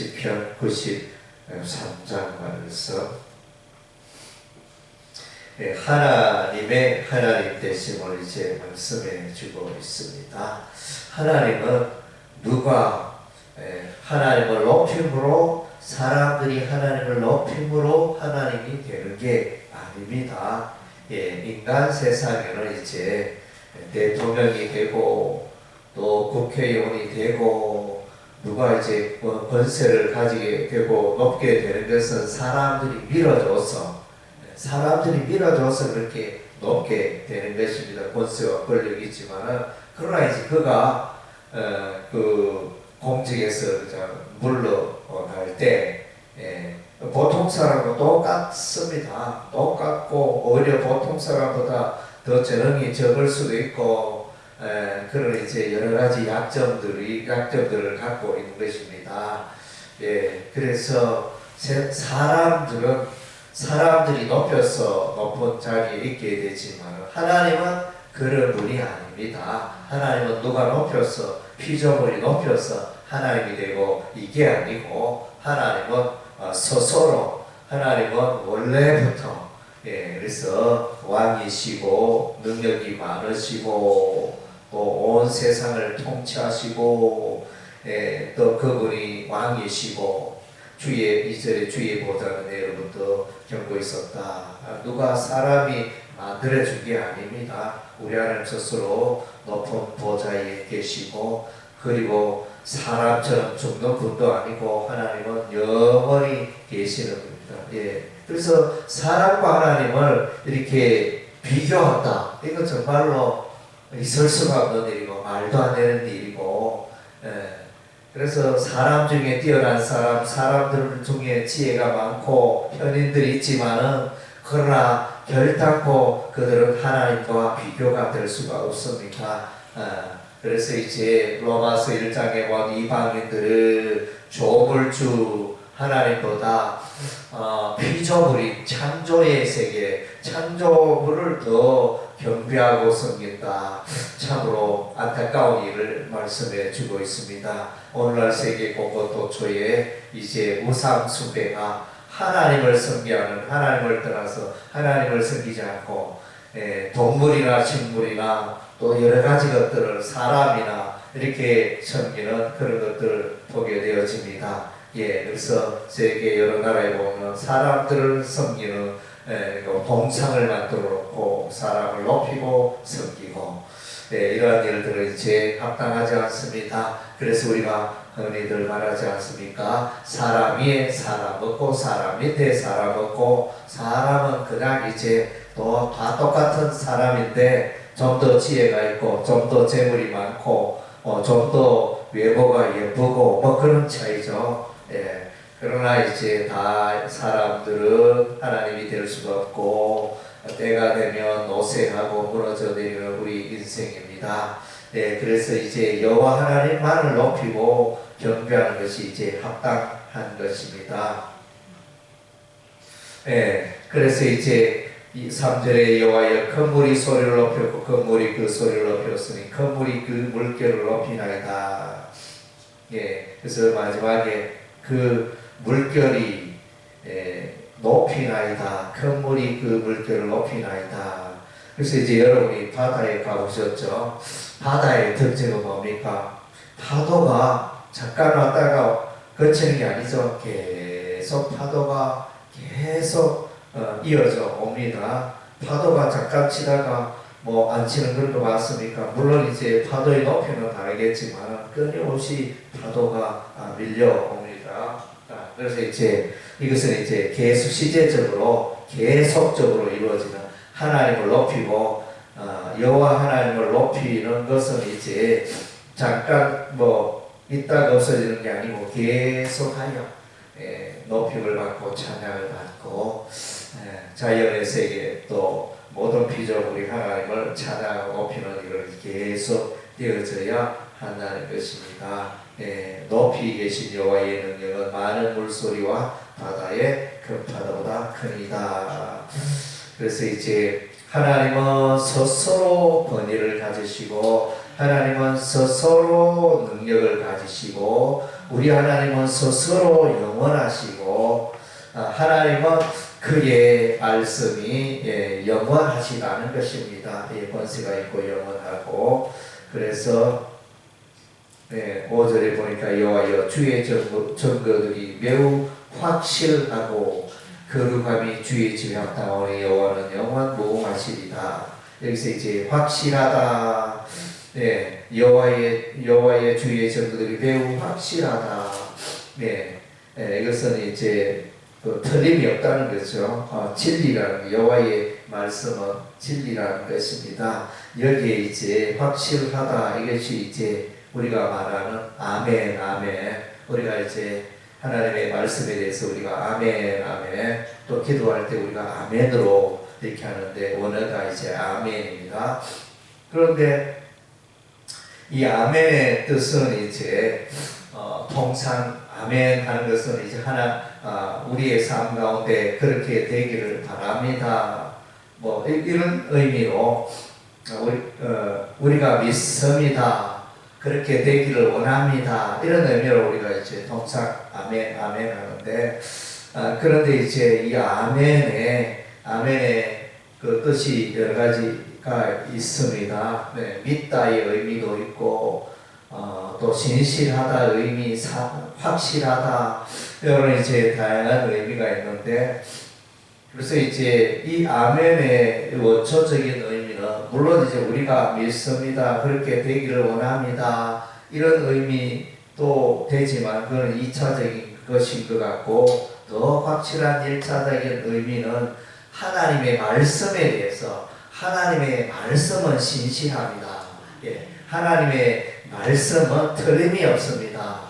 시편 93장 말씀. 하나님의 하나님 되심을 이제 말씀해 주고 있습니다. 하나님은 누가 하나님을 높임으로, 사람들이 하나님을 높임으로 하나님이 되는 게 아닙니다. 인간 세상에는 이제 대통령이 되고 또 국회의원이 되고 누가 이제 권세를 가지게 되고 높게 되는 것은 사람들이 밀어줘서 그렇게 높게 되는 것입니다. 권세와 권력이 있지만은, 그러나 이제 그가 그 공직에서 물러날 때 보통 사람과 똑같습니다. 똑같고 오히려 보통 사람보다 더 재능이 적을 수도 있고 그런 이제 여러 가지 약점들을 갖고 있는 것입니다. 그래서 사람들이 높여서 높은 자리에 있게 되지만 하나님은 그런 분이 아닙니다. 하나님은 누가 높여서 피조물이 높여서 하나님이 되고 이게 아니고, 하나님은 스스로, 하나님은 원래부터 그래서 왕이시고 능력이 많으시고 또 온 세상을 통치하시고 또 그분이 왕이시고 이전에 주의 보좌는 내로부터 겪고 있었다. 누가 사람이 만들어준 게 아닙니다. 우리 하나님 스스로 높은 보좌에 계시고, 그리고 사람처럼 죽는 분도 아니고 하나님은 영원히 계시는 분입니다. 그래서 사람과 하나님을 이렇게 비교한다. 이거 정말로 있을 수가 없는 일이고 말도 안 되는 일이고, 그래서 사람 중에 뛰어난 사람들 중에 지혜가 많고 현인들이 있지만은, 그러나 결단코 그들은 하나님과 비교가 될 수가 없습니다. 그래서 이제 로마서 1장에 본 이방인들을 조물주 하나님보다 피조물인 창조의 세계, 창조물을 더 경배하고 섬긴다. 참으로 안타까운 일을 말씀해 주고 있습니다. 오늘날 세계 곳곳도처에 이제 우상 숭배가 하나님을 섬기하는, 하나님을 떠나서 하나님을 섬기지 않고 동물이나 식물이나 또 여러 가지 것들을, 사람이나 이렇게 섬기는 그런 것들을 보게 되어집니다. 그래서 세계 여러 나라에 보면 사람들을 섬기는 동상을 만들어 놓고 사람을 높이고 섬기고 이러한 일들은 이제 합당하지 않습니다. 그래서 우리가 흔히들 말하지 않습니까? 사람 위에 사람 없고 사람 밑에 사람 없고, 사람은 그냥 이제 또 다 똑같은 사람인데 좀 더 지혜가 있고 좀 더 재물이 많고 좀 더 외모가 예쁘고 뭐 그런 차이죠. 그러나 이제 다 사람들은 하나님이 될 수가 없고 때가 되면 노쇠하고 무너져 내리는 우리 인생입니다. 그래서 이제 여호와 하나님만을 높이고 경배하는 것이 이제 합당한 것입니다. 그래서 이제 3절에 여호와여 큰 물이 소리를 높였고 큰 물이 그 소리를 높였으니 큰 물이 그 물결을 높이나이다. 그래서 마지막에 그 물결이 높이나이다. 큰 물이 그 물결을 높이나이다. 그래서 이제 여러분이 바다에 가보셨죠? 바다의 특징은 뭡니까? 파도가 잠깐 왔다가 그치는 게 아니죠. 계속 파도가 계속 이어져 옵니다. 파도가 잠깐 치다가 뭐 안 치는 그런 거 맞습니까? 물론 이제 파도의 높이는 다르겠지만 끊임없이 파도가 밀려옵니다. 그래서 이제 이것은 이제 계속 시제적으로 계속적으로 이루어지는, 하나님을 높이고 여호와 하나님을 높이는 것은 이제 잠깐 뭐 있다가 없어지는 게 아니고 계속하여 높임을 받고 찬양을 받고 자연의 세계 또 모든 피조물이 하나님을 찬양하고 높이는 일을 계속 되어져야 한다는 것입니다. 높이 계신 여호와의 능력은 많은 물소리와 바다의 큰 파도보다 크니이다. 그래서 이제 하나님은 스스로 권위를 가지시고 하나님은 스스로 능력을 가지시고 우리 하나님은 스스로 영원하시고 하나님은 그의 말씀이 영원하시다는 것입니다. 권세가 있고 영원하고 그래서 5절에 보니까 여호와여 주의 증거들이 매우 확실하고 거룩함이 주의 집에 합당하오니 여호와는 영원 무궁하시리다. 여기서 이제 확실하다. 여호와의 주의 증거들이 매우 확실하다. 이것은 이제 틀림이 없다는 거죠. 진리라는 여호와의 말씀은 진리라는 것입니다. 여기에 이제 확실하다 이것이 이제 우리가 말하는 아멘, 아멘. 우리가 이제 하나님의 말씀에 대해서 우리가 아멘, 아멘. 또 기도할 때 우리가 아멘으로 이렇게 하는데 원어가 이제 아멘입니다. 그런데 이 아멘의 뜻은 이제 통상 아멘 하는 것은 이제 우리의 삶 가운데 그렇게 되기를 바랍니다. 뭐 이런 의미로 우리가 믿습니다. 그렇게 되기를 원합니다. 이런 의미로 우리가 이제 통상 아멘, 아멘 하는데 그런데 이제 이 아멘의 그 뜻이 여러 가지가 있습니다. 믿다의 의미도 있고 또 진실하다 의미, 확실하다 이런 이제 다양한 의미가 있는데 그래서 이제 이 아멘의 원초적인 의미는 물론 이제 우리가 믿습니다. 그렇게 되기를 원합니다. 이런 의미도 되지만 그건 2차적인 것인 것 같고 더 확실한 1차적인 의미는 하나님의 말씀에 대해서 하나님의 말씀은 신실합니다. 하나님의 말씀은 틀림이 없습니다.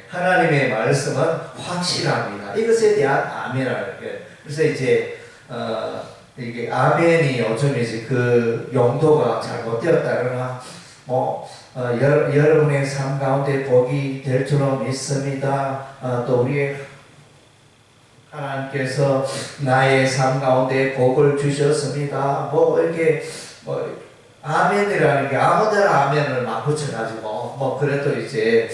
하나님의 말씀은 확실합니다. 이것에 대한 아멘이라는 거예요. 그래서 이제 이게 아멘이 요즘 이제 그 용도가 잘못되었다거나 여러분의 삶 가운데 복이 될 줄로 믿습니다. 또 우리의 하나님께서 나의 삶 가운데 복을 주셨습니다. 이렇게 아멘이라는 게 아무데나 아멘을 막 붙여가지고 그래도 이제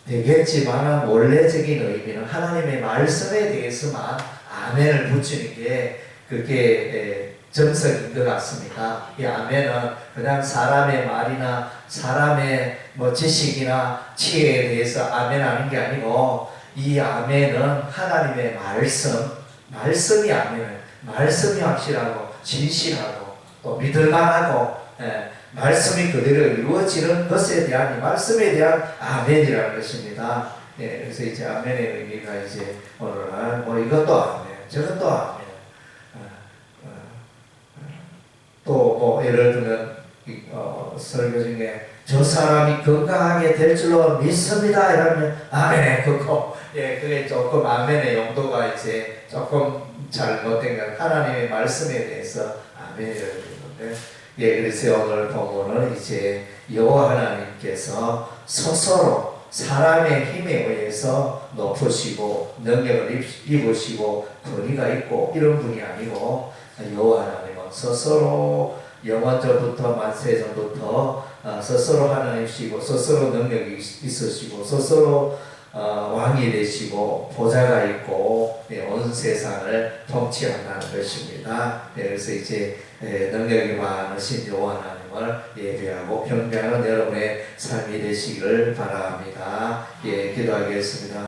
되겠지만 원래적인 의미는 하나님의 말씀에 대해서만 아멘을 붙이는 게 그게 정석인 것 같습니다. 이 아멘은 그냥 사람의 말이나 사람의 지식이나 지혜에 대해서 아멘하는 게 아니고 이 아멘은 하나님의 말씀이 아멘은 말씀이 확실하고 진실하고 또 믿을만하고 말씀이 그대로 이루어지는 것에 대한 이 말씀에 대한 아멘이라는 것입니다. 그래서 이제 아멘의 의미가 이제 오늘날 이것도 아멘, 저것도 아멘. 또 예를 들면 설교 중에 저 사람이 건강하게 될 줄로 믿습니다. 이러면 아멘 그거 그게 조금 아멘의 용도가 이제 조금 잘못된 것 하나님의 말씀에 대해서 아멘이라고 그러는데 그래서 오늘 본문은 이제 여호와 하나님께서 스스로 사람의 힘에 의해서 높으시고 능력을 입으시고 권위가 있고 이런 분이 아니고 여호와 하나님은 스스로 영원전부터 만세전부터 스스로 하나님이시고 스스로 능력이 있으시고 스스로 왕이 되시고 보좌가 있고 온 세상을 통치한다는 것입니다. 그래서 이제 능력이 많으신 여호와 하나님을 예배하고 경배하는 여러분의 삶이 되시기를 바랍니다. 기도하겠습니다.